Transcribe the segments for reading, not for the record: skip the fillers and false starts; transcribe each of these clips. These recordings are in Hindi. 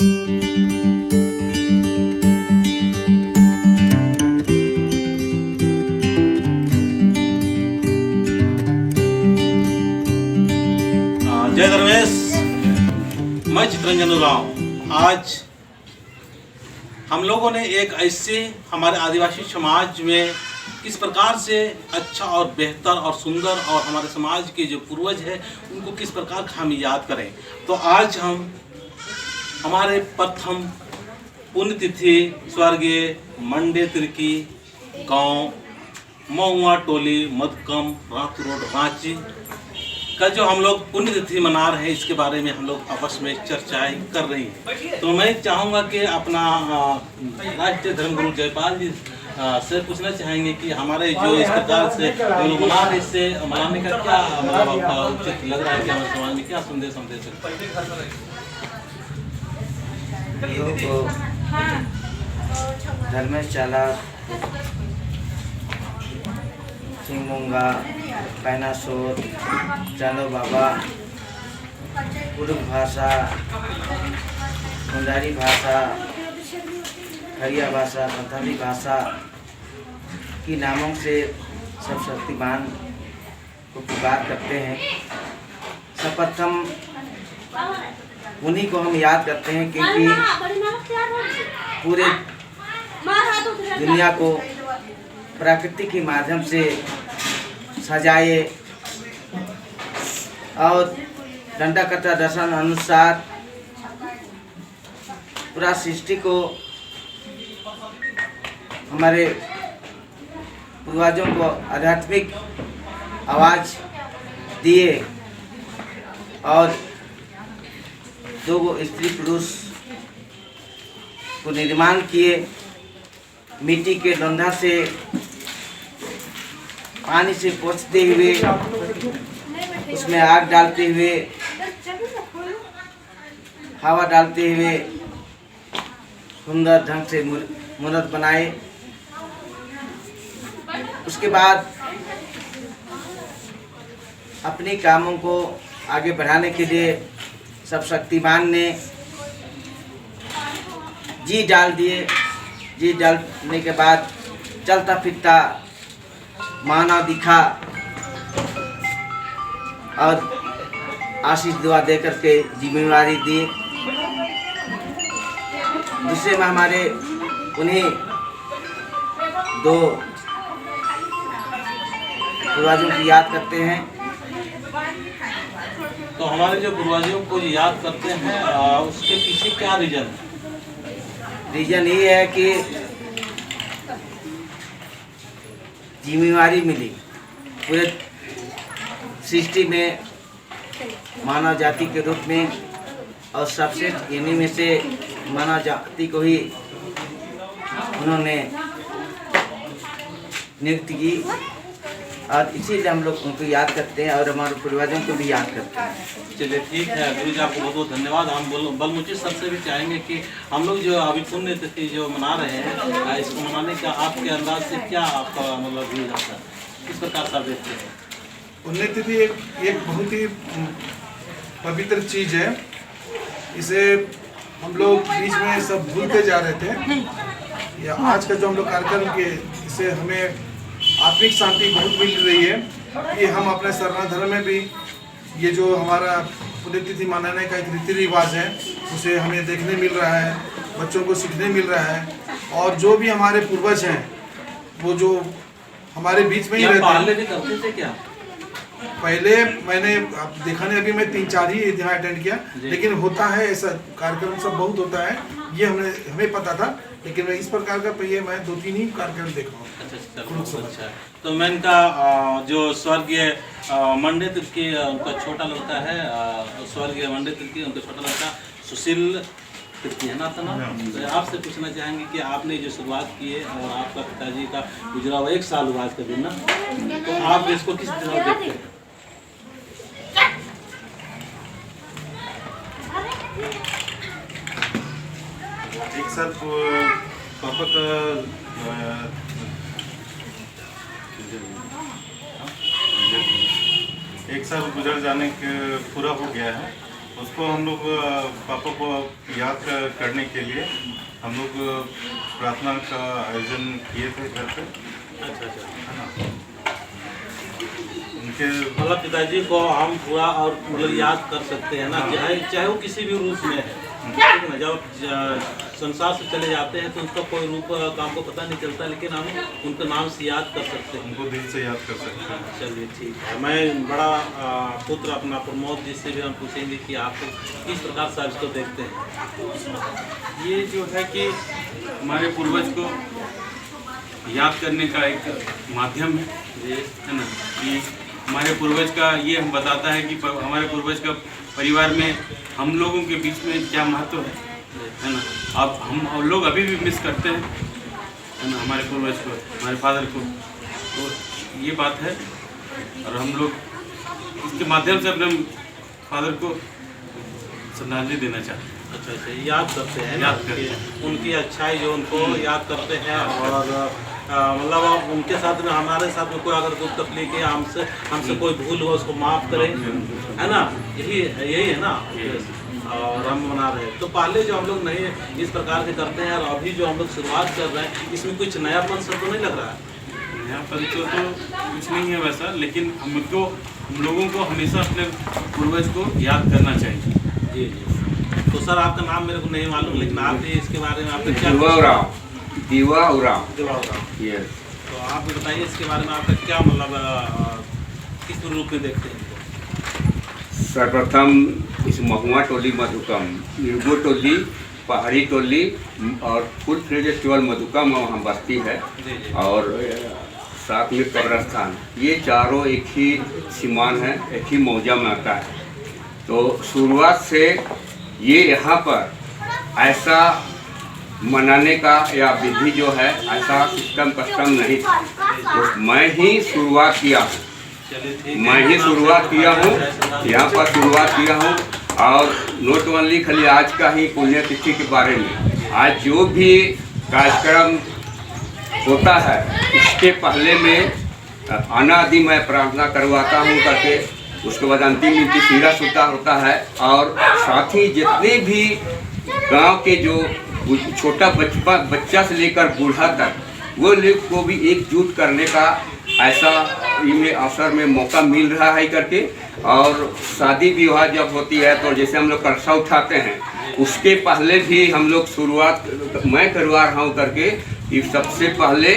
जय धर्मेश। मैं चित्रंजन उरांव। आज हम लोगों ने एक ऐसे हमारे आदिवासी समाज में किस प्रकार से अच्छा और बेहतर और सुंदर और हमारे समाज के जो पूर्वज हैं उनको किस प्रकार हम याद करें। तो आज हम हमारे प्रथम पुण्यतिथि स्वर्गीय मंडे तिर्की गांव महुआ टोली मधुकम रात रोड रांची का जो हम लोग पुण्यतिथि मना रहे हैं, इसके बारे में हम लोग आपस में चर्चाएं कर रही हैं। तो मैं चाहूँगा कि अपना राष्ट्रीय धर्मगुरु जयपाल जी से पूछना चाहेंगे कि हमारे जो इस प्रकार से जो लोग मना रहे, इससे मनाने का क्या मतलब उचित लग रहा है कि हमारे समाज में क्या संदेश हम दे सकते हैं। धर्मेश चाला सिंगमुंगा पैनासोर चांदो बाबा कुरुक भाषा मुंडारी भाषा खरिया भाषा संथाली भाषा की नामों से सब शक्तिमान को पुकार करते हैं। सर्वप्रथम उन्हीं को हम याद करते हैं क्योंकि पूरे दुनिया को प्रकृति के माध्यम से सजाए और दंडा कथा दर्शन अनुसार पूरा सृष्टि को हमारे पूर्वजों को आध्यात्मिक आवाज दिए और दो स्त्री पुरुष को निर्माण किए। मिट्टी के डंडा से पानी से पोंछते हुए उसमें आग डालते हुए हवा डालते हुए सुंदर ढंग से मूर्त बनाए। उसके बाद अपने कामों को आगे बढ़ाने के लिए सब शक्तिमान ने जी डाल दिए। जी डालने के बाद चलता फिरता मानव दिखा और आशीष दुआ दे करके जिम्मेवारी दी। दूसरे में हमारे उन्हें दो पूर्वजों की याद करते हैं। तो हमारे जो पूर्वजों को याद करते हैं उसके पीछे क्या रीजन है? रीजन ये है कि जिम्मेवारी मिली पूरे सृष्टि में मानव जाति के रूप में और सबसे इन्हीं में से मानव जाति को ही उन्होंने नियुक्त की और इसीलिए हम लोग उनको याद करते हैं और हमारे पूर्वजों को भी याद करते हैं। चलिए ठीक है गुरु जी, आपको बहुत बहुत धन्यवाद। हम बलमुचि सर से भी चाहेंगे कि हम लोग जो अभी पुण्यतिथि जो मना रहे हैं, इसको मनाने का आपके अंदाज से क्या आपका मतलब व्यू रहता है, किस प्रकार से आप देखते हैं? पुण्यतिथि एक बहुत ही पवित्र चीज़ है। इसे हम लोग बीच में सब भूलते जा रहे थे। या आज का जो हम लोग कार्यक्रम के इससे हमें आत्मिक शांति बहुत मिल रही है कि हम अपने सनातन धर्म में भी ये जो हमारा पुण्यतिथि मनाने का एक रीति रिवाज है उसे हमें देखने मिल रहा है, बच्चों को सीखने मिल रहा है। और जो भी हमारे पूर्वज हैं वो जो हमारे बीच में ही रहते हैं। पहले भी करते थे क्या? पहले मैंने देखा नहीं, अभी मैं 3-4 ही यहाँ अटेंड किया, लेकिन होता है ऐसा कार्यक्रम सब बहुत होता है, ये हमें पता था। लेकिन मैं इस प्रकार का ये मैं 2-3 ही कार्यक्रम देखा हूँ। अच्छा। तो मैं इनका जो स्वर्गीय मंडे तिर्की उनका छोटा लड़का है, स्वर्गीय मंडे तिर्की उनका छोटा लड़का सुशील तिर्की है ना था ना। तो आपसे पूछना चाहेंगे कि आपने जो शुरुआत की है और आपका पिताजी का गुजरा हुआ 1 साल हुआ आज का दिन ना, तो आप इसको किस तरह देखते हैं? एक साल पापा का 1 साल गुजर जाने के पूरा हो गया है। उसको हम लोग पापा को याद करने के लिए हम लोग प्रार्थना का आयोजन किए थे घर पे। अच्छा अच्छा। है ना, उनके मतलब पिताजी को हम पूरा और मतलब याद कर सकते हैं ना, चाहे वो किसी भी रूप में है, ठीक है ना। जब संसार से चले जाते हैं तो उनका कोई रूप का हमको पता नहीं चलता, लेकिन हम उनके नाम से याद कर सकते हैं, उनको दिल से याद कर सकते हैं। चलिए ठीक है। मैं बड़ा पुत्र अपना प्रमोद जी से भी हम पूछेंगे कि आप किस प्रकार से इसको देखते हैं। ये जो है कि हमारे पूर्वज को याद करने का एक माध्यम है ना, कि हमारे पूर्वज का ये हम बताता है कि हमारे पूर्वज का परिवार में हम लोगों के बीच में क्या महत्व है ना। अब हम लोग अभी भी मिस करते हैं, है ना, हमारे पूर्वज को, हमारे फादर को। तो ये बात है, और हम लोग इसके माध्यम से अपने फादर को श्रद्धांजलि देना चाहते हैं। अच्छा अच्छा, याद करते हैं, याद करते हैं। उनकी अच्छाई जो उनको याद करते हैं, और मतलब उनके साथ में, हमारे साथ में कोई अगर दुख तकलीफ है, हमसे कोई भूल हो उसको माफ़ करें, है ना, यही है ना। और हम मना रहे हैं। तो पहले जो हम लोग नहीं इस प्रकार के करते हैं, और अभी जो हम लोग शुरुआत कर रहे हैं, इसमें कुछ नयापन सब तो नहीं लग रहा है? नयापन तो कुछ नहीं है वैसा, लेकिन हम लोगों को हमेशा अपने पूर्वज को याद करना चाहिए। जी जी। तो सर आपका नाम मेरे को नहीं मालूम, लेकिन आप भी इसके बारे में आपने क्या दीवा उराव। यस। तो आप बताइए इसके बारे में आपका क्या मतलब, किस रूप में देखते हैं इनको? सर्वप्रथम इस महुआ टोली मधुकम, इर्गो टोली, पहाड़ी टोली और फुल फेस्टिवल मधुकम वहाँ बस्ती है, जी जी। और साथ में कब्रस्तान, ये चारों एक ही सीमान है, एक ही मौजा में आता है। तो शुरुआत से ये यहाँ पर ऐसा मनाने का या विधि जो है, ऐसा सिस्टम कस्टम नहीं था। तो मैं ही शुरुआत किया हूँ, मैं ही शुरुआत किया हूँ, यहाँ पर शुरुआत किया हूँ। और नोट ओनली खाली आज का ही पुण्यतिथि के बारे में, आज जो भी कार्यक्रम होता है इसके पहले में अनादि मैं प्रार्थना करवाता हूँ करके, उसके बाद अंतिम विधि सीरा सूता होता है। और साथ ही जितने भी गांव के जो छोटा बच्चा से लेकर बूढ़ा तक, वो लोग को भी एकजुट करने का ऐसा इनमें अवसर में मौका मिल रहा है करके। और शादी विवाह जब होती है तो जैसे हम लोग कलशा उठाते हैं, उसके पहले भी हम लोग शुरुआत मैं करवा रहा हूँ करके कि सबसे पहले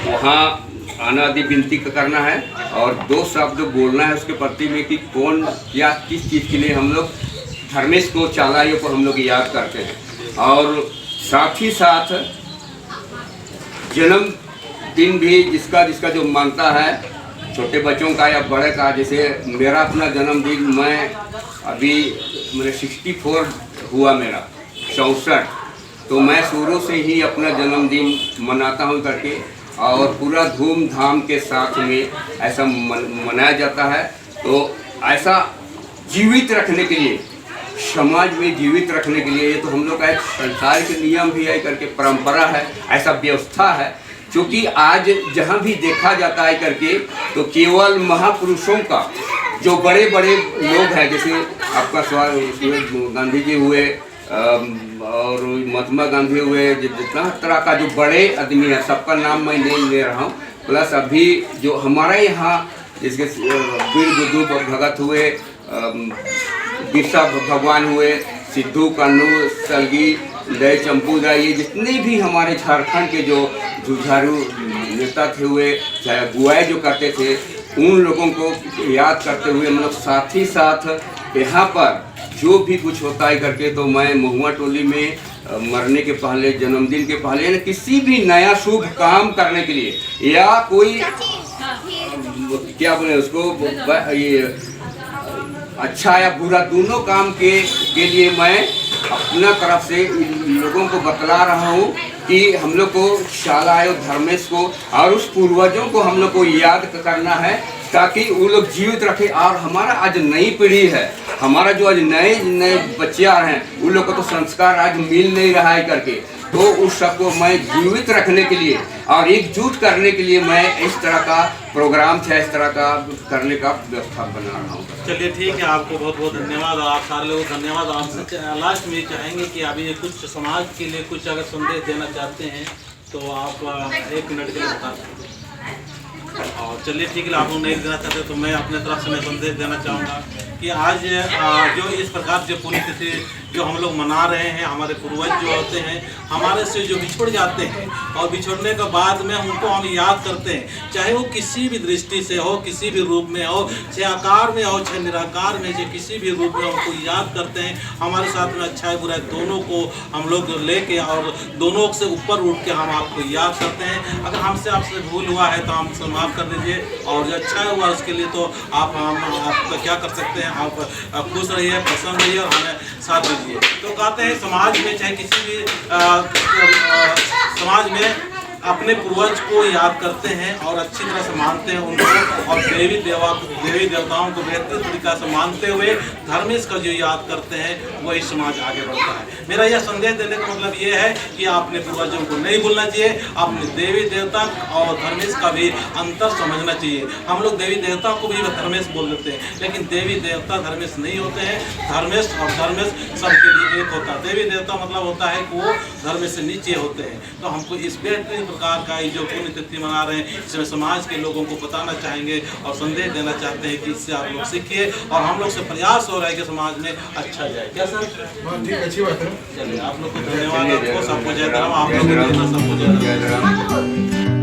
वहाँ अनादि विनती करना है और 2 शब्द बोलना है उसके प्रति में कि कौन क्या किस चीज़ के लिए हम लोग धर्मेश को चालाइयों को हम लोग याद करते हैं। और साथ ही साथ जन्मदिन भी जिसका जो मानता है, छोटे बच्चों का या बड़े का, जैसे मेरा अपना जन्मदिन, मैं अभी मेरे 64 हुआ, मेरा 64, तो मैं शुरू से ही अपना जन्मदिन मनाता हूँ करके, और पूरा धूमधाम के साथ में ऐसा मनाया जाता है। तो ऐसा जीवित रखने के लिए, समाज में जीवित रखने के लिए, ये तो हम लोग का एक संसार के नियम भी है करके, परंपरा है, ऐसा व्यवस्था है। क्योंकि आज जहाँ भी देखा जाता है करके, तो केवल महापुरुषों का जो बड़े बड़े लोग हैं, जैसे आपका गांधी जी हुए और महात्मा गांधी हुए, जितना तरह का जो बड़े आदमी है, सबका नाम मैं नहीं ले रहा हूँ। प्लस अभी जो हमारे यहाँ जिसके वीर बुद्धू भगत हुए, बिरसा भगवान हुए, सिद्धू कान्हू सलगी दय चंपू दा, ये जितने भी हमारे झारखंड के जो जुझारू नेता थे हुए, चाहे अगुवाई जो करते थे, उन लोगों को याद करते हुए हम लोग साथ ही साथ यहाँ पर जो भी कुछ होता है करके, तो मैं महुआ टोली में मरने के पहले, जन्मदिन के पहले, या किसी भी नया शुभ काम करने के लिए, या कोई क्या बोले उसको, ये अच्छा या बुरा दोनों काम के लिए मैं अपना तरफ से इन लोगों को बतला रहा हूँ कि हम लोग को शालायो धर्मेश को और उस पूर्वजों को हम लोग को याद करना है, ताकि वो लोग जीवित रखे। और हमारा आज नई पीढ़ी है, हमारा जो आज नए बच्चे आ रहे हैं, उन लोग को तो संस्कार आज मिल नहीं रहा है करके, तो उस सबको मैं जीवित रखने के लिए और एकजुट करने के लिए मैं इस तरह का प्रोग्राम था, इस तरह का करने का व्यवस्था बना रहा हूँ। चलिए ठीक है, आपको बहुत बहुत धन्यवाद और आप सारे लोगों को धन्यवाद। आपसे लास्ट में चाहेंगे कि अभी कुछ समाज के लिए कुछ अगर संदेश देना चाहते हैं तो आप 1 मिनट के लिए बता सकते हैं। और चलिए ठीक है, आप लोग नहीं देना चाहते तो मैं अपने तरफ से मैं संदेश देना चाहूँगा कि आज जो इस प्रकार से पुण्यतिथि जो हम लोग मना रहे हैं, हमारे पूर्वज जो होते हैं हमारे से जो बिछड़ जाते हैं और बिछड़ने के बाद में उनको हम याद करते हैं, चाहे वो किसी भी दृष्टि से हो, किसी भी रूप में हो, चाहे आकार में हो, चाहे निराकार में, चाहे किसी भी रूप में उनको याद करते हैं। हमारे साथ में अच्छा है बुरा है दोनों को हम लोग लेके और दोनों से ऊपर उठ के हम आपको याद करते हैं। अगर हमसे आपसे भूल हुआ है तो हमसे माफ़ कर दीजिए, और जो अच्छा हुआ उसके लिए तो आप क्या कर सकते हैं, आप खुश रहिए, प्रसन्न रहिए और हमें साथ दीजिए। तो कहते हैं समाज में चाहे किसी भी समाज में अपने पूर्वज को याद करते हैं और अच्छी तरह से मानते हैं उनको, और देवी देवताओं को बेहतर तरीका से मानते हुए धर्मेश का जो याद करते हैं वही समाज आगे बढ़ता है। मेरा यह संदेश देने का मतलब ये है कि अपने पूर्वजों को नहीं भूलना चाहिए, अपने देवी देवता और धर्मेश का भी अंतर समझना चाहिए। हम लोग देवी देवता को भी धर्मेश बोल देते हैं, लेकिन देवी देवता धर्मेश नहीं होते हैं। धर्मेश और धर्मेश सबके लिए एक होता है। देवी देवता मतलब होता है कि वो धर्मेश से नीचे होते हैं। तो हमको इस बेहतरीन प्रकार का ये जो पुण्यतिथि मना रहे हैं इसमें समाज के लोगों को बताना चाहेंगे और संदेश देना चाहते हैं कि इससे आप लोग सीखिए, और हम लोग से प्रयास हो रहा है कि समाज में अच्छा जाए। क्या सर? ठीक, अच्छी बात है। चलिए आप लोग को धन्यवाद, आपको सबको जय राम, आप लोग को सबको जय राम।